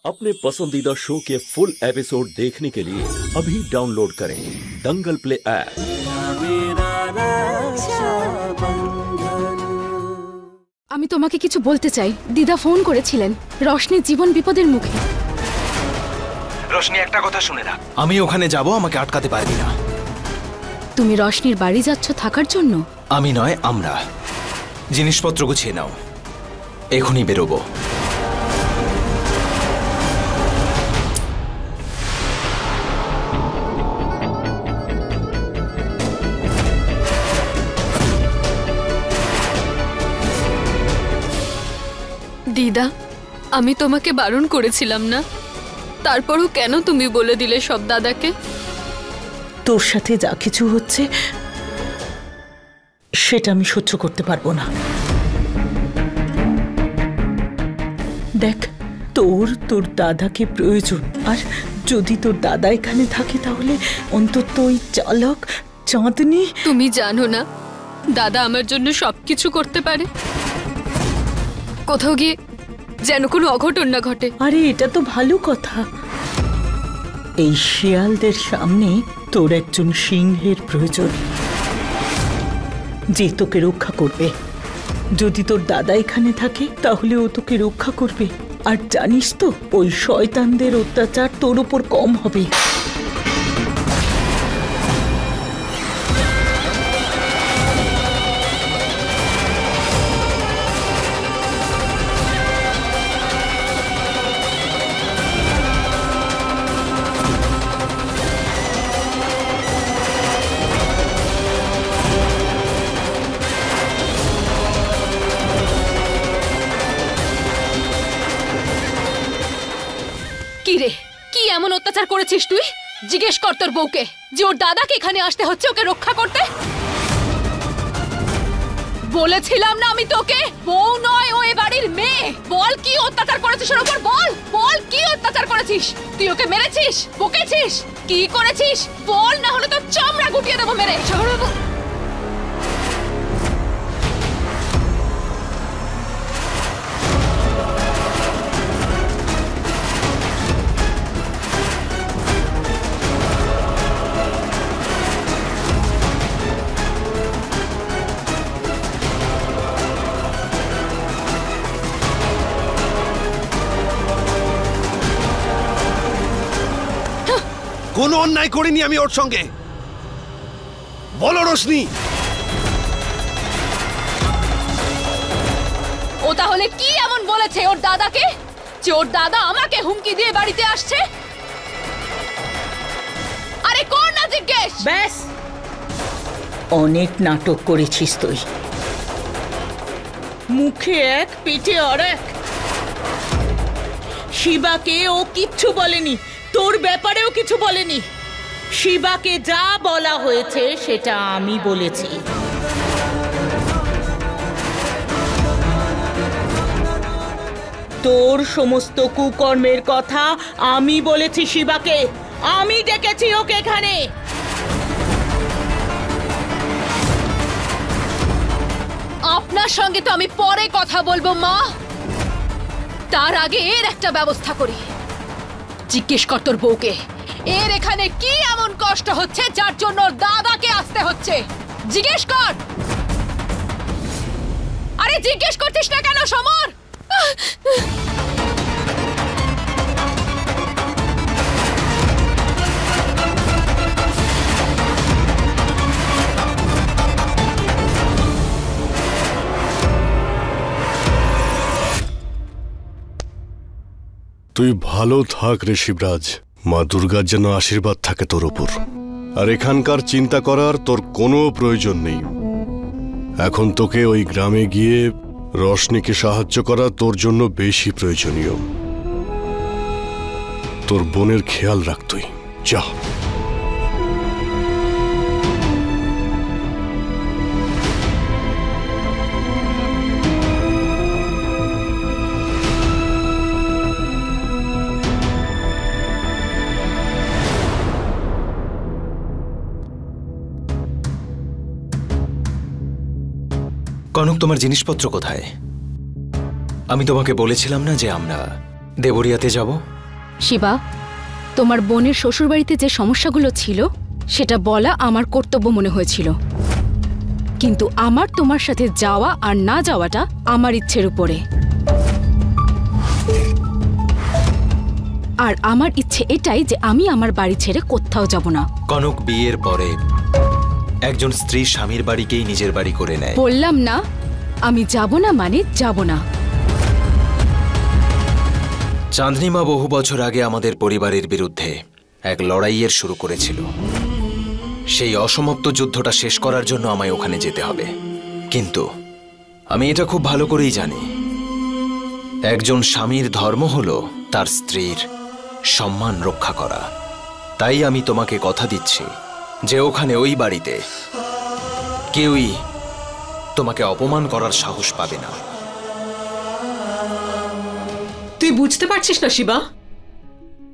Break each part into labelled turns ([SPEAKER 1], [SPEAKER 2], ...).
[SPEAKER 1] अपने पसंदीदा शो के फुल एपिसोड देखने के लिए अभी डाउनलोड करें दंगल प्ले ऐप।
[SPEAKER 2] আমি তোমাকে কিছু বলতে চাই। দিদা ফোন করেছিলেন, রশনি জীবন বিপদের মুখে।
[SPEAKER 3] রশনি একটা কথা শুনে রাখ, আমি ওখানে যাব, আমাকে আটকাতে পারবি না।
[SPEAKER 2] তুমি রশনির বাড়ি যাচ্ছ থাকার জন্য?
[SPEAKER 3] আমি নয়, আমরা। জিনিসপত্র গুছিয়ে নাও, এখনই বেরোবো।
[SPEAKER 4] দিদা, আমি তোমাকে বারণ করেছিলাম না? তারপরও কেন তুমি বলে দিলে সব দাদাকে?
[SPEAKER 5] তোর সাথে যা কিছু হচ্ছে সেটা আমি সহ্য করতে পারবো না। দেখ, তোর দাদাকে প্রয়োজন, আর যদি তোর দাদা এখানে থাকে তাহলে অন্তত ওই চালক চাঁদনি।
[SPEAKER 4] তুমি জানো না দাদা আমার জন্য সবকিছু করতে পারে, কোথাও গিয়ে যেন কোনো অঘটন না ঘটে।
[SPEAKER 5] আরে এটা তো ভালো কথা। এই শিয়ালদের সামনে তোর একজন সিংহের প্রয়োজন, যে তোকে রক্ষা করবে। যদি তোর দাদা এখানে থাকে তাহলে ও তোকে রক্ষা করবে। আর জানিস তো, ওই শয়তানদের অত্যাচার তোর উপর কম হবে।
[SPEAKER 4] কি এমন অত্যাচার করেছিস তুই? জিজ্ঞেস কর তোর বউকে যে ওর দাদাকে এখানে আসতে হচ্ছে ওকে রক্ষা করতে। বলেছিলাম না আমি তোকে, বউ নয় ও এ বাড়ির মেয়ে। বল কি অত্যাচার করেছিস ওর উপর, বল বল কি অত্যাচার করেছিস? তুই ওকে মেরেছিস, বকেছিস, কি করেছিস বল, না হলে তো চামড়া গুটিয়ে দেবো মেরে।
[SPEAKER 6] কোনো অন্যায় করিনি আমি ওর সঙ্গে। বলো রোশনি।
[SPEAKER 4] ও তাহলে কি এমন বলেছে ওর দাদাকে যে ওর দাদা আমাকে হুমকি দিয়ে বাড়িতে আসছে? আরে কর না জিজ্ঞেস।
[SPEAKER 5] ব্যাস, অনেক নাটক করেছিস তুই। মুখে এক, পিঠে আর এক। শিবাকে ও কিচ্ছু বলেনি, তোর ব্যাপারেও কিছু বলেনি। শিবাকে যা বলা হয়েছে সেটা আমি বলেছি। তোর সমস্ত কুকর্মের কথা আমি বলেছি শিবাকে। আমি ডেকেছি ওকে এখানে।
[SPEAKER 4] আপনার সঙ্গে তো আমি পরে কথা বলবো মা, তার আগে এর একটা ব্যবস্থা করি। জিজ্ঞেস কর তোর বউকে এর এখানে কি এমন কষ্ট হচ্ছে যার জন্য ওর দাদাকে আসতে হচ্ছে। জিজ্ঞেস কর। আরে জিজ্ঞেস করছিস না কেন সমর?
[SPEAKER 6] তুই ভালো থাক রে শিবরাজ। মা দুর্গার যেন আশীর্বাদ থাকে তোর উপর। আর এখানকার চিন্তা করার তোর কোনো প্রয়োজন নেই। এখন তোকে ওই গ্রামে গিয়ে রশনিকে সাহায্য করা তোর জন্য বেশি প্রয়োজনীয়। তোর বোনের খেয়াল রাখ তুই, যা।
[SPEAKER 3] কনক, তোমার জিনিসপত্র কোথায়? আমি তোমাকে বলেছিলাম না যে আমরা দেবরিয়াতে যাব?
[SPEAKER 2] শিবা, তোমার বোনের শ্বশুরবাড়িতে যে সমস্যাগুলো ছিল সেটা বলা আমার কর্তব্য মনে হয়েছিল, কিন্তু আমার তোমার সাথে যাওয়া আর না যাওয়াটা আমার ইচ্ছের উপরে। আর আমার ইচ্ছে এটাই যে আমি আমার বাড়ি ছেড়ে কোথাও যাব না।
[SPEAKER 3] কনক বিয়ের পরে একজন স্ত্রী স্বামীর বাড়িকেই নিজের বাড়ি করে নেয়।
[SPEAKER 2] বললাম না আমি যাব না মানে যাব না।
[SPEAKER 3] চাঁদনিমা বহু বছর আগে আমাদের পরিবারের বিরুদ্ধে এক লড়াইয়ের শুরু করেছিল। সেই অসমাপ্ত যুদ্ধটা শেষ করার জন্য আমায় ওখানে যেতে হবে, কিন্তু আমি এটা খুব ভালো করেই জানি একজন স্বামীর ধর্ম হলো তার স্ত্রীর সম্মান রক্ষা করা। তাই আমি তোমাকে কথা দিচ্ছি যে ওখানে ওই বাড়িতে কেউই তোমাকে অপমান করার সাহস পাবে না।
[SPEAKER 7] তুই বুঝতে পারছিস না শিবা?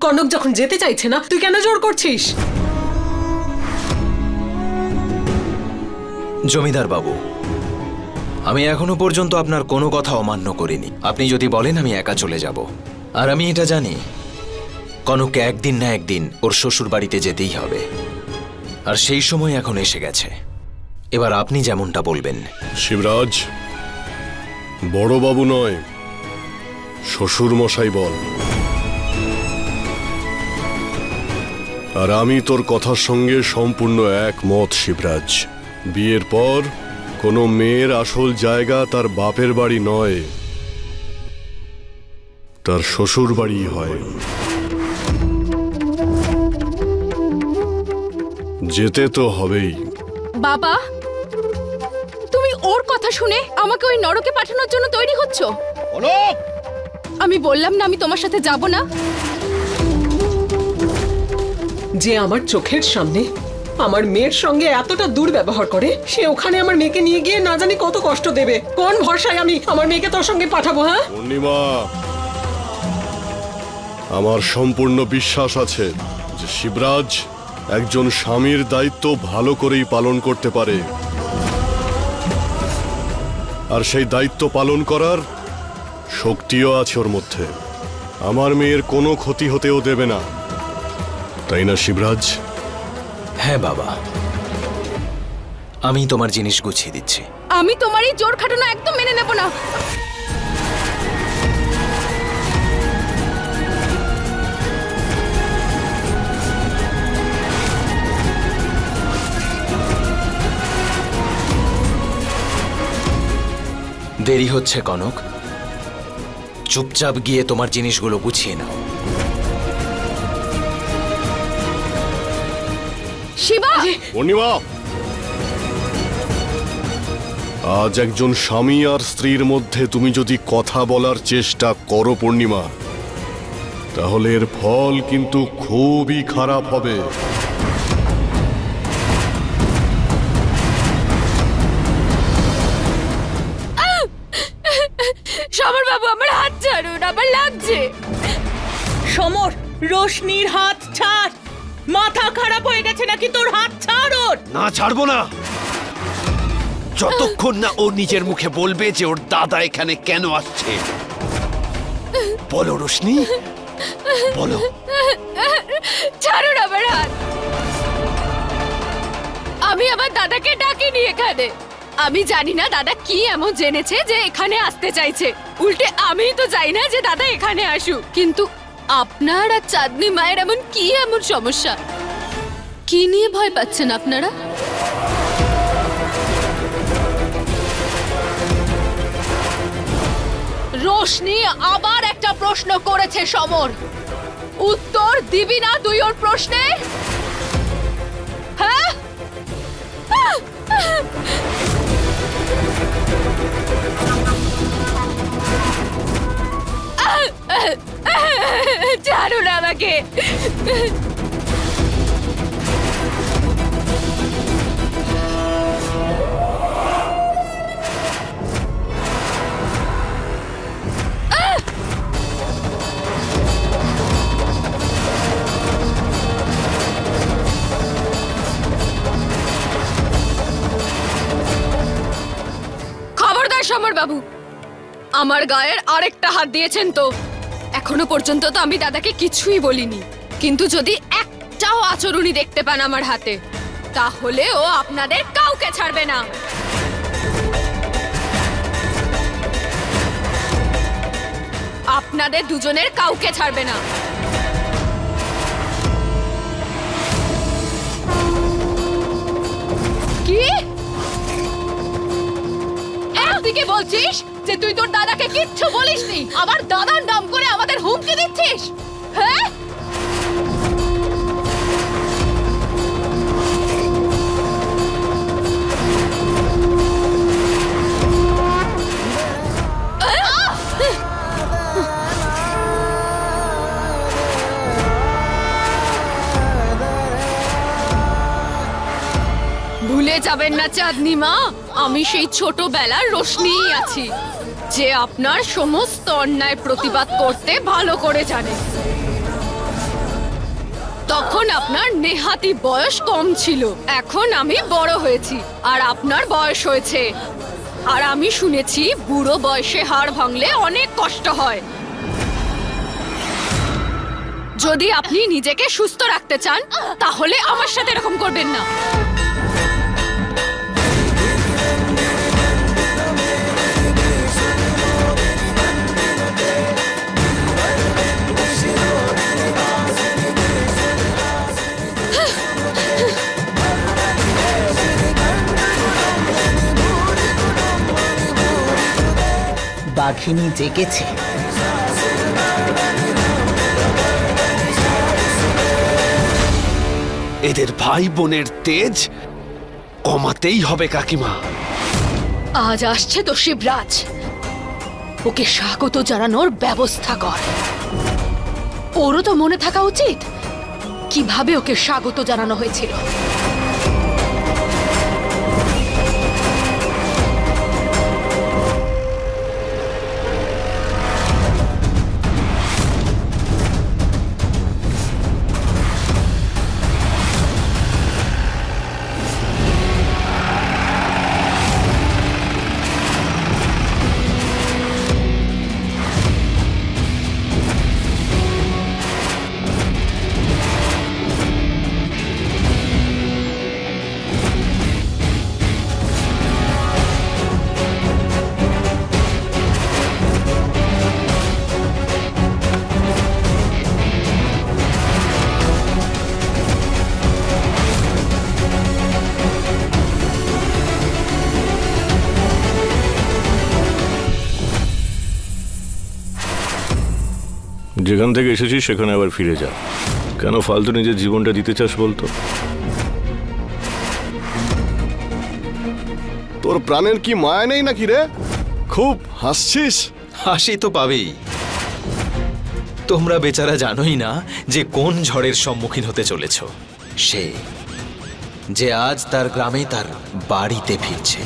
[SPEAKER 7] কনক যখন যেতে চাইছে না, তুই কেন জোর করছিস?
[SPEAKER 3] জমিদার বাবু, আমি এখনো পর্যন্ত আপনার কোনো কথা অমান্য করিনি। আপনি যদি বলেন আমি একা চলে যাব, আর আমি এটা জানি কনককে একদিন না একদিন ওর শ্বশুর বাড়িতে যেতেই হবে, আর সেই সময় এখন এসে গেছে। এবার আপনি যেমনটা বলবেন।
[SPEAKER 6] শিবরাজ, বড় বাবু নয়, শ্বশুর মশাই বল। আর আমি তোর কথার সঙ্গে সম্পূর্ণ একমত শিবরাজ। বিয়ের পর কোনো মেয়ের আসল জায়গা তার বাপের বাড়ি নয়, তার শ্বশুর বাড়ি হয়। যেতে তো হবেই।
[SPEAKER 2] বাবা, তুমি ওর কথা শুনে আমাকে ওই নরকে পাঠানোর জন্য তৈরি হচ্ছ? আমি বললাম না আমি তোমার সাথে যাব না।
[SPEAKER 7] যে আমার চোখের সামনে আমার মেয়ের সঙ্গে এতটা দুর্ব্যবহার করে, সে ওখানে আমার মেয়েকে নিয়ে গিয়ে না জানি কত কষ্ট দেবে। কোন ভরসায় আমি আমার মেয়েকে তোর সঙ্গে পাঠাবো? হ্যাঁ
[SPEAKER 6] পূর্ণিমা, আমার সম্পূর্ণ বিশ্বাস আছে যে শিবরাজ একজন স্বামীর দায়িত্ব ভালো করেই পালন করতে পারে, আর সেই দায়িত্ব পালন করার শক্তিও আছে ওর মধ্যে। আমার মেয়ের কোনো ক্ষতি হতেও দেবে না, তাই না শিবরাজ?
[SPEAKER 3] হ্যাঁ বাবা, আমি তোমার জিনিস গুছিয়ে দিচ্ছি।
[SPEAKER 2] আমি তোমার এই জোর খাটানো একদম মেনে নেব না।
[SPEAKER 3] দেরি হচ্ছে কনক, চুপচাপ গিয়ে তোমার জিনিসগুলো গুছিয়ে নাও।
[SPEAKER 2] শিবা!
[SPEAKER 6] পূর্ণিমা, আজ একজন স্বামী আর স্ত্রীর মধ্যে তুমি যদি কথা বলার চেষ্টা করো পূর্ণিমা, তাহলে এর ফল কিন্তু খুবই খারাপ হবে।
[SPEAKER 2] সমর বাবু, আমার হাত ছাড়ুন, আমার লাগছে।
[SPEAKER 5] সমর, রোশনির হাত ছাড়। মাথা খারাপ হয়ে গেছে নাকি তোর? হাত ছাড় ওর।
[SPEAKER 8] না, ছাড়বো না যতক্ষণ না ও নিজের মুখে বলবে যে ওর দাদা এখানে কেন আসছে। বলো রোশনি, বলো।
[SPEAKER 2] ছাড়ুন আমার হাত। আমি আমার দাদাকে ডাকিনি এখানে। আমি জানি না দাদা কি এমন জেনেছে যে এখানে আসতে চাইছে। উল্টে আমি তো চাই না যে দাদা এখানে আসুক। কিন্তু আপনার আর চাঁদনি মায়ের এমন সমস্যা? কি নিয়ে ভয় পাচ্ছেন আপনারা? রোশনি আবার একটা প্রশ্ন করেছে সমর। উত্তর দিবি না তুই ওর প্রশ্নে? হ্যাঁ, ছাড়ুন আমাকে। খবরদার সমর বাবু, আমার গায়ের আরেকটা হাত দিয়েছেন তো এখনো পর্যন্ত তো আমি দাদাকে কিছুই বলিনি, কিন্তু যদি একটাও আচরণই দেখতে পান আমার হাতে, তাহলে ও আপনাদের কাউকে ছাড়বে না। আপনাদের দুজনের কাউকে ছাড়বে না। কি একদিকে বলছিস যে তুই তোর দাদাকে কিচ্ছু বলিসনি, আবার দাদার নাম করে আমাদের হুমকি দিচ্ছিস? হ্যাঁ, ভুলে যাবেন না চাঁদনি মা, আমি সেই ছোটবেলার রোশনিই আছি যে আপনার সমস্ত অন্যায় প্রতিবাদ করতে ভালো করে জানে। তখন আপনার নেহাতি বয়স কম ছিল, এখন আমি বড় হয়েছি আর আপনার বয়স হয়েছে। আর আমি শুনেছি বুড়ো বয়সে হাড় ভাঙলে অনেক কষ্ট হয়। যদি আপনি নিজেকে সুস্থ রাখতে চান তাহলে আমার সাথে এরকম করবেন না।
[SPEAKER 5] বাঘিনী জেগেছে।
[SPEAKER 8] এদের ভাই বোনের তেজ কমাতেই হবে কাকিমা।
[SPEAKER 4] আজ আসছে তো শিবরাজ, ওকে স্বাগত জানানোর ব্যবস্থা কর। ওরও তো মনে থাকা উচিত কিভাবে ওকে স্বাগত জানানো হয়েছিল।
[SPEAKER 6] যেখান থেকে এসেছিস সেখানে আবার ফিরে যা। কেন ফালতু নিজের জীবনটা দিতে চাস বলতো? তোর প্রাণের কি মায়া নেই নাকি রে? খুব হাসছিস।
[SPEAKER 3] হাসি তো পাবেই। তোমরা বেচারা জানোই না যে কোন ঝড়ের সম্মুখীন হতে চলেছ। সে যে আজ তার গ্রামে তার বাড়িতে ফিরছে।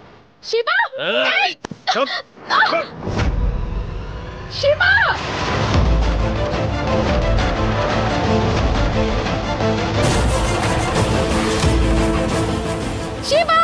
[SPEAKER 2] শিবা! শিবা! শিবা!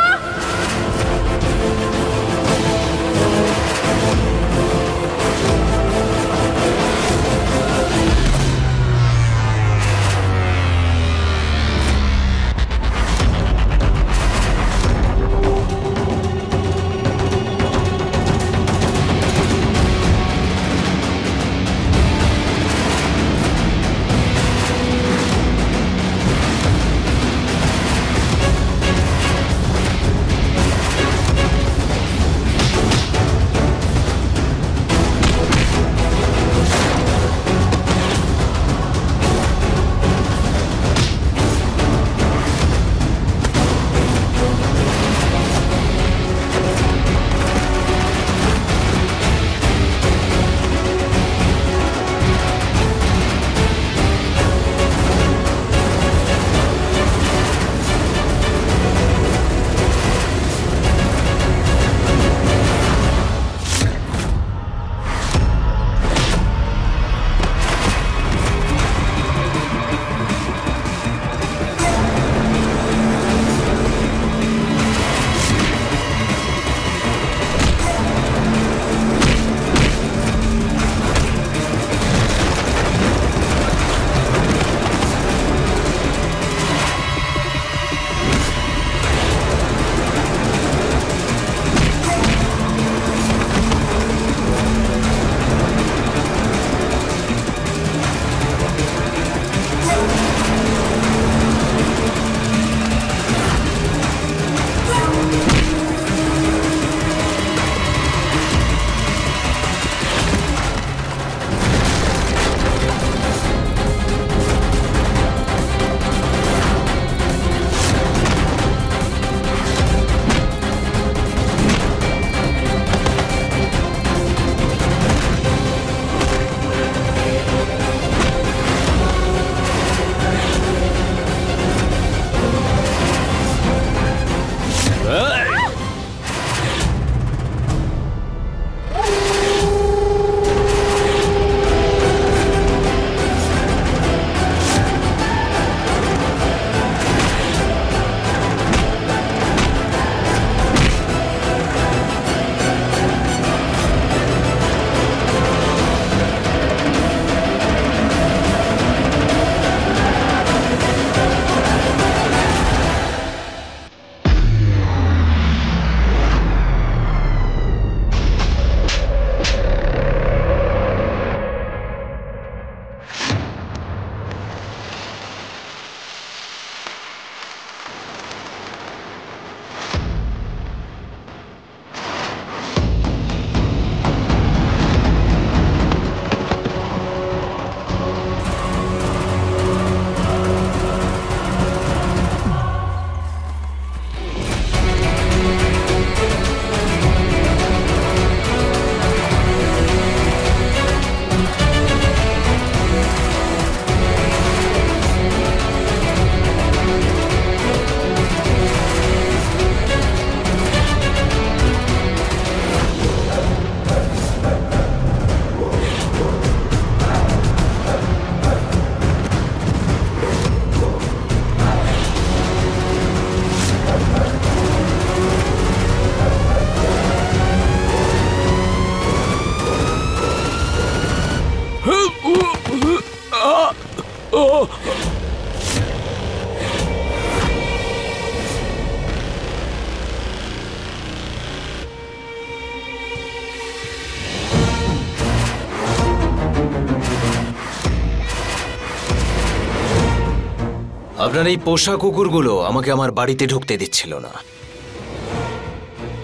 [SPEAKER 3] আপনার এই পোষা কুকুরগুলো আমাকে আমার বাড়িতে ঢুকতে দিচ্ছিল না,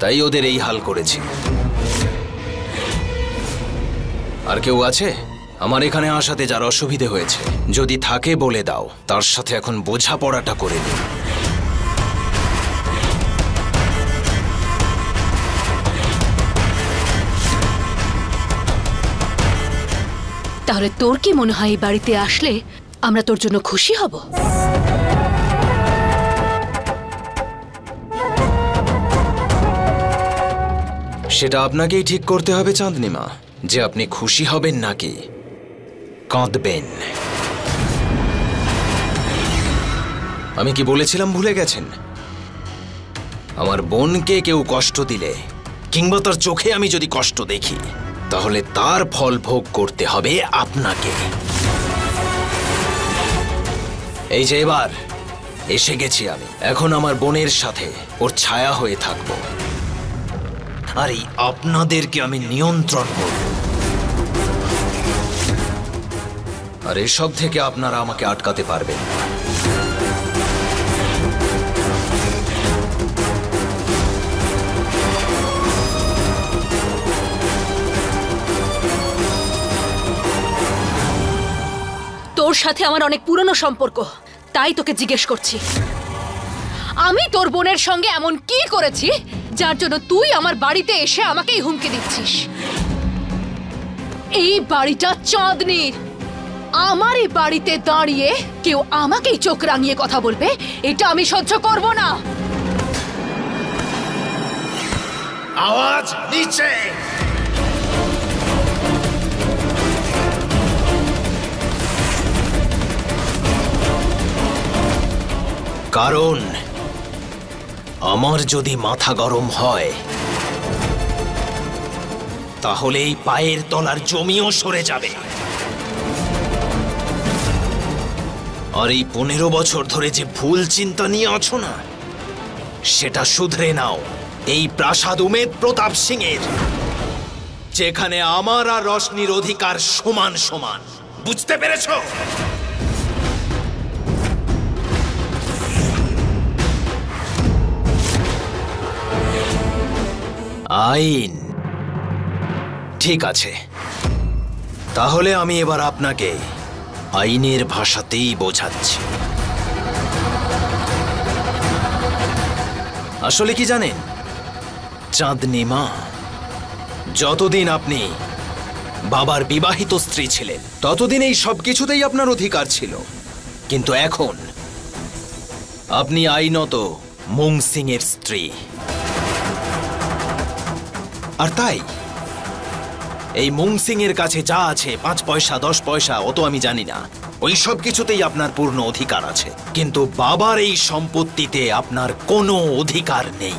[SPEAKER 3] তাই ওদের এই হাল করেছি। আর কেউ আছে আমার এখানে আসাতে যার অসুবিধে হয়েছে? যদি থাকে বলে দাও, তার সাথে এখন বোঝাপড়াটা করে দিই।
[SPEAKER 4] তাহলে তোর কি মনে হয় এই বাড়িতে আসলে আমরা তোর জন্য খুশি হব?
[SPEAKER 3] সেটা আপনাকেই ঠিক করতে হবে চাঁদনিমা, যে আপনি খুশি হবেন নাকি কাঁদবেন। আমি কি বলেছিলাম ভুলে গেছেন? আমার বোনকে কেউ কষ্ট দিলে কিংবা তার চোখে আমি যদি কষ্ট দেখি, তাহলে তার ফল ভোগ করতে হবে আপনাকে। এই যে এবার এসে গেছি আমি, এখন আমার বোনের সাথে ওর ছায়া হয়ে থাকবো, আর এই আপনাদেরকে আমি নিয়ন্ত্রণ করব। আর এসব থেকে আপনারা আমাকে আটকাতে পারবেন না।
[SPEAKER 4] তোর সাথে আমার অনেক পুরনো সম্পর্ক, তাই তোকে জিজ্ঞেস করছি, আমি তোর বোনের সঙ্গে এমন কি করেছি যার জন্য তুই আমার বাড়িতে এসে আমাকেই হুমকি দিচ্ছিস? এই বাড়িটা চাঁদনির। আমার এই বাড়িতে দাঁড়িয়ে কেউ আমাকেই চোখ রাঙিয়ে কথা বলবে, এটা আমি সহ্য করব না।
[SPEAKER 3] আওয়াজ নিচে। কারণ আমার যদি মাথা গরম হয়, তাহলে এই পায়ের তলার জমিও সরে যাবে। আর এই 15 বছর ধরে যে ভুল চিন্তা নিয়ে আছো না, সেটা শুধরে নাও। এই প্রাসাদ উমেদ প্রতাপ সিং এর, যেখানে আমার আর রশনির অধিকার সমান সমান। বুঝতে পেরেছো? আইন। ঠিক আছে, তাহলে আমি এবার আপনাকে আইনের ভাষাতেই বোঝাচ্ছি। আসলে কি জানেন চাঁদনি মা, যতদিন আপনি বাবার বিবাহিত স্ত্রী ছিলেন, ততদিন এই সব কিছুতেই আপনার অধিকার ছিল। কিন্তু এখন আপনি আইনত মুং সিং এর স্ত্রী, আর তাই এই মুং সিং এর কাছে যা আছে, 5 পয়সা 10 পয়সা, অত আমি জানি না, ওই সব কিছুতেই আপনার পূর্ণ অধিকার আছে। কিন্তু বাবার এই সম্পত্তিতে আপনার কোনো অধিকার নেই।